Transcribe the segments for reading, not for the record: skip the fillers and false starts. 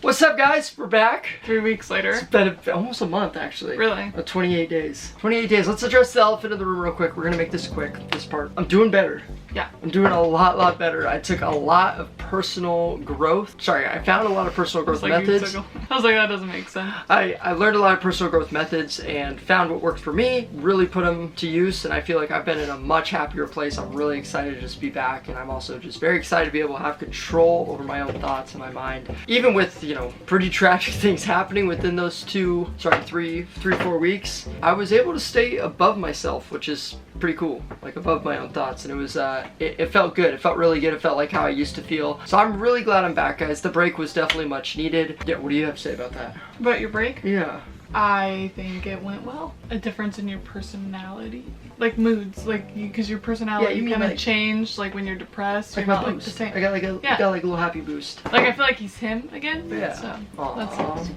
What's up, guys? We're back. 3 weeks later. It's been almost a month, actually. Really? 28 days. 28 days. Let's address the elephant in the room real quick. We're gonna make this quick, this part. I'm doing better. Yeah. I'm doing a lot better. I took a lot of personal growth. Sorry, I found a lot of personal growth methods. I was like, that doesn't make sense. I learned a lot of personal growth methods and found what worked for me, really put them to use, and I feel like I've been in a much happier place. I'm really excited to just be back, and I'm also just very excited to be able to have control over my own thoughts and my mind. Even with, you know, pretty tragic things happening within those 3-4 weeks, I was able to stay above myself, which is pretty cool, like above my own thoughts, and it was it felt good. It felt really good. It felt like how I used to feel. So I'm really glad I'm back, guys. The break was definitely much needed. Yeah, what do you have to say about that? About your break? Yeah. I think it went well. A difference in your personality, like moods, like because your personality kind of changed. Like when you're depressed, like you're my not boost. like the same. I got like a little happy boost. Like I feel like he's him again. Yeah. So Aww.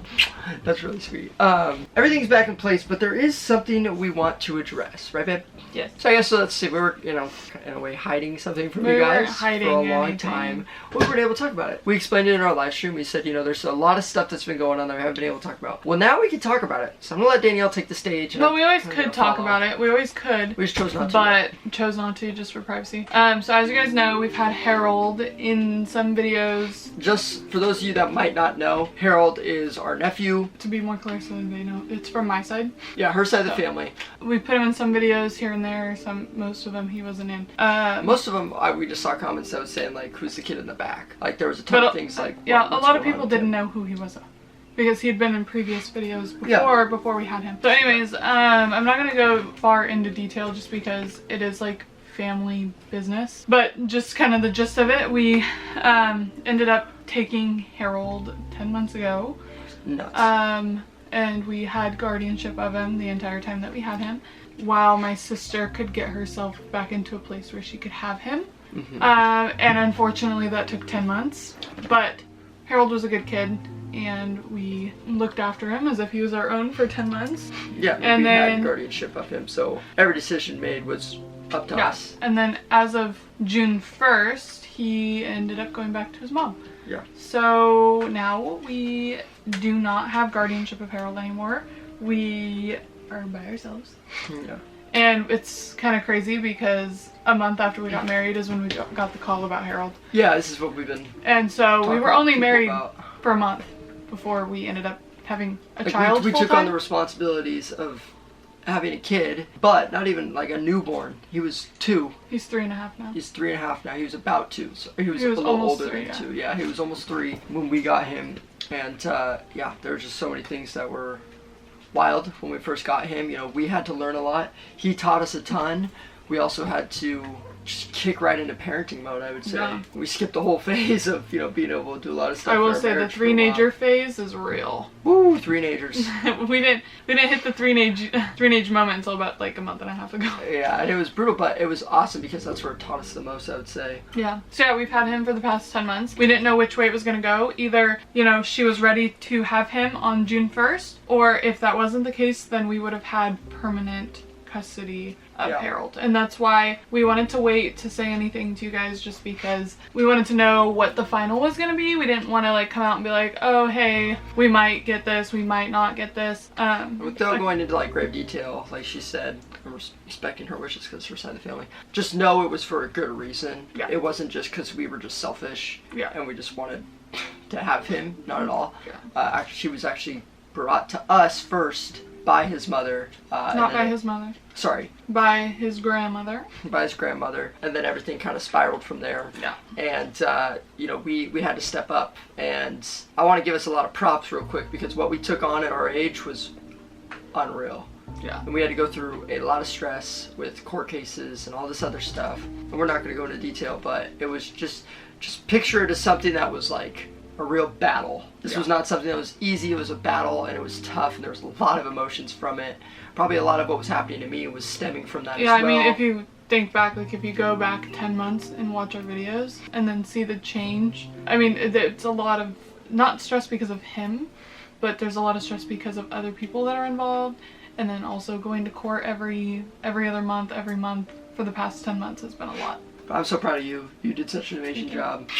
That's really sweet. Everything's back in place, but there is something we want to address, right, babe? Yes. So I guess let's see. We were, you know, in a way hiding something from you guys for a long time. We weren't able to talk about it. We explained it in our live stream. We said, you know, there's a lot of stuff that's been going on that we haven't been able to talk about. Well, now we can talk about it. So I'm gonna let Danielle take the stage. Well, we always could talk about it. We always could. We just chose not to. But chose not to, just for privacy. So as you guys know, we've had Harold in some videos. Just for those of you that might not know, Harold is our nephew. To be more clear, so they know, it's from my side. Yeah, her side of the family. We put him in some videos here and there. Most of them he wasn't in. Most of them, we just saw comments that was saying like, "Who's the kid in the back?" Like there was a ton of things like. Yeah, a lot of people didn't know who he was. Because he'd been in previous videos before we had him. So anyways, I'm not gonna go far into detail just because it is like family business. But just kind of the gist of it, we ended up taking Harold 10 months ago. Nuts. And we had guardianship of him the entire time that we had him, while my sister could get herself back into a place where she could have him. Mm-hmm. And unfortunately that took 10 months. But Harold was a good kid, and we looked after him as if he was our own for 10 months. Yeah, and we had guardianship of him, so every decision made was up to us. And then as of June 1st, he ended up going back to his mom. Yeah. So now we do not have guardianship of Harold anymore. We are by ourselves. Yeah. And it's kind of crazy because a month after we got married is when we got the call about Harold. Yeah, this is what we've been. And so we were only married for a month before we ended up having a child. We took on the responsibilities of having a kid, but not even like a newborn. He was 2. He's 3.5 now. He's 3.5 now. He was about 2, so he was a little older than 2. Yeah, he was almost 3 when we got him. And yeah, there were just so many things that were wild when we first got him. You know, we had to learn a lot. He taught us a ton. We also had to just kick right into parenting mode, I would say. Yeah. We skipped the whole phase of, you know, being able to do a lot of stuff. I will say the 3-nager phase is real. Woo, 3-nagers. we didn't hit the 3-nage moment until about like a month and a half ago. Yeah, and it was brutal, but it was awesome because that's where it taught us the most, I would say. Yeah. So yeah, we've had him for the past 10 months. We didn't know which way it was gonna go. Either, you know, she was ready to have him on June 1st, or if that wasn't the case, then we would have had permanent custody of Harold. And that's why we wanted to wait to say anything to you guys, just because we wanted to know what the final was gonna be. We didn't want to like come out and be like, oh hey, we might get this, we might not get this. Without going into like grave detail, like she said, I'm respecting her wishes because it's her side of the family. Just know it was for a good reason. Yeah. It wasn't just because we were just selfish. Yeah. And we just wanted to have him. Not at all. Yeah. She was actually brought to us first by his mother. Not by his mother. Sorry. By his grandmother. By his grandmother. And then everything kind of spiraled from there. Yeah. And, you know, we had to step up. And I want to give us a lot of props real quick because what we took on at our age was unreal. Yeah. And we had to go through a lot of stress with court cases and all this other stuff. And we're not going to go into detail, but it was just picture it as something that was like a real battle. This was not something that was easy. It was a battle, and it was tough, and there was a lot of emotions from it. Probably a lot of what was happening to me was stemming from that as well. Yeah, I mean, if you think back, like if you go back 10 months and watch our videos and then see the change, I mean, it's a lot of, not stress because of him, but there's a lot of stress because of other people that are involved, and then also going to court every other month, every month for the past 10 months has been a lot. But I'm so proud of you. You did such an amazing job.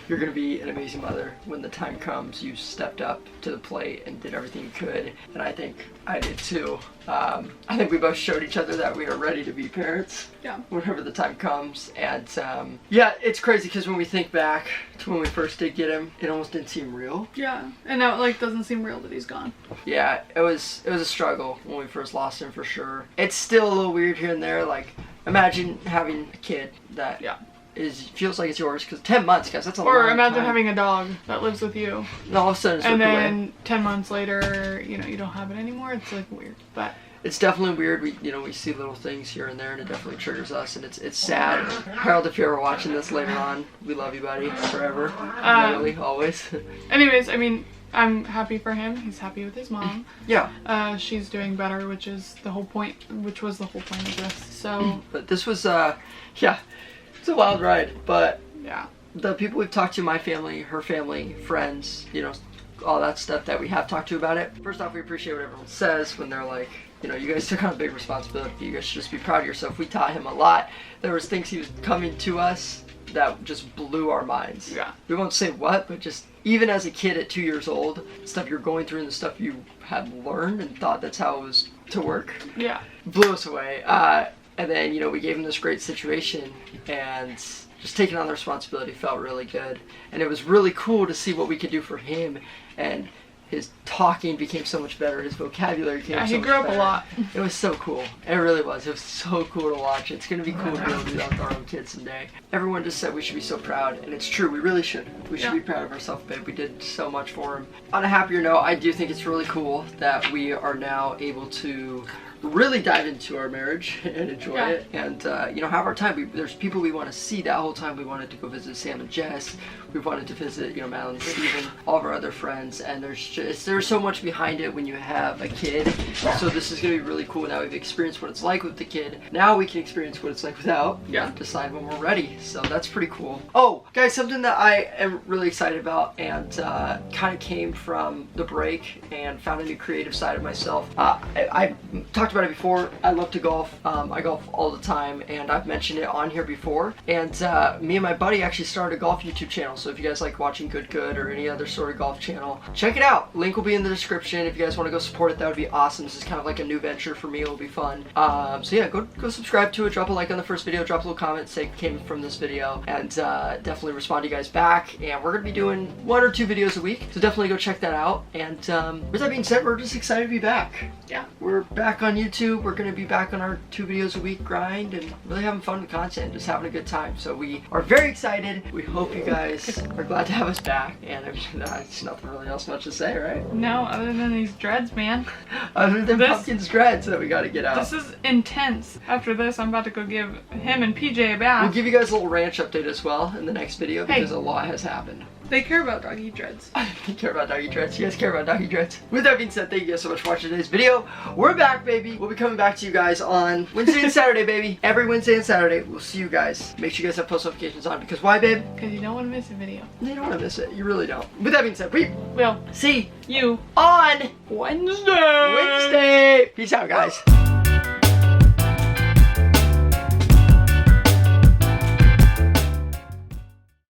You're gonna be an amazing mother when the time comes. You stepped up to the plate and did everything you could, and I think I did too. I think we both showed each other that we are ready to be parents. Yeah. Whenever the time comes, and yeah, it's crazy because when we think back to when we first did get him, it almost didn't seem real. Yeah, and now it like doesn't seem real that he's gone. Yeah, it was a struggle when we first lost him for sure. It's still a little weird here and there. Like, imagine having a kid that feels like it's yours, because 10 months, guys, that's a long time. Or imagine having a dog that lives with you. And all of a sudden it's and ripped then away. 10 months later, you know, you don't have it anymore. It's like weird, but it's definitely weird. We see little things here and there, and it definitely triggers us, and it's sad. Harold, if you're ever watching this later on, we love you, buddy, forever, really, always. Anyways, I mean, I'm happy for him. He's happy with his mom. Yeah. She's doing better, which was the whole point of this. So. But this was, yeah, it's a wild ride. But yeah, the people we've talked to, my family, her family, friends, you know, all that stuff that we have talked to about it. First off, we appreciate what everyone says when they're like, you know, you guys took on a big responsibility. You guys should just be proud of yourself. We taught him a lot. There was things he was coming to us that just blew our minds. Yeah. We won't say what, but just even as a kid at 2 years old, stuff you're going through and the stuff you had learned and thought that's how it was to work. Yeah. Blew us away. And then, you know, we gave him this great situation, and just taking on the responsibility felt really good. And it was really cool to see what we could do for him, and his talking became so much better. His vocabulary became so much better. Yeah, he grew up a lot. It was so cool. It really was. It was so cool to watch. It's going to be cool to be able to do that with our own kids someday. Everyone just said we should be so proud, and it's true. We really should. We should be proud of ourselves, babe. We did so much for him. On a happier note, I do think it's really cool that we are now able to really dive into our marriage and enjoy it, and you know, have our time. There's people we want to see. That whole time we wanted to go visit Sam and Jess. We wanted to visit, you know, Madeline and Steven, all of our other friends, and there's so much behind it when you have a kid. So this is gonna be really cool. Now we've experienced what it's like with the kid. Now we can experience what it's like without. And decide when we're ready. So that's pretty cool. Oh, guys, something that I am really excited about, and kind of came from the break and found a new creative side of myself. I talked about it before. I love to golf. I golf all the time, and I've mentioned it on here before. And me and my buddy actually started a golf YouTube channel. So if you guys like watching Good or any other sort of golf channel, check it out. Link will be in the description. If you guys want to go support it, that would be awesome. This is kind of like a new venture for me. It will be fun. So yeah, go subscribe to it. Drop a like on the first video. Drop a little comment, say it came from this video, and definitely respond to you guys back. And we're gonna be doing 1 or 2 videos a week, so definitely go check that out. And with that being said, we're just excited to be back. Yeah, we're back on YouTube. We're gonna be back on our 2 videos a week grind, and really having fun with content, just having a good time. So we are very excited. We hope you guys are glad to have us back. And there's nothing really else much to say, right? No, other than these dreads, man. Other than Pumpkin's dreads that we gotta get out. This is intense. After this, I'm about to go give him and PJ a bath. We'll give you guys a little ranch update as well in the next video, because a lot has happened. They care about doggy dreads. They care about doggy dreads. You guys care about doggy dreads. With that being said, thank you guys so much for watching today's video. We're back, baby. We'll be coming back to you guys on Wednesday and Saturday, baby. Every Wednesday and Saturday. We'll see you guys. Make sure you guys have post notifications on, because why, babe? Because you don't want to miss a video. You don't want to miss it. You really don't. With that being said, we will see you on Wednesday. Peace out, guys.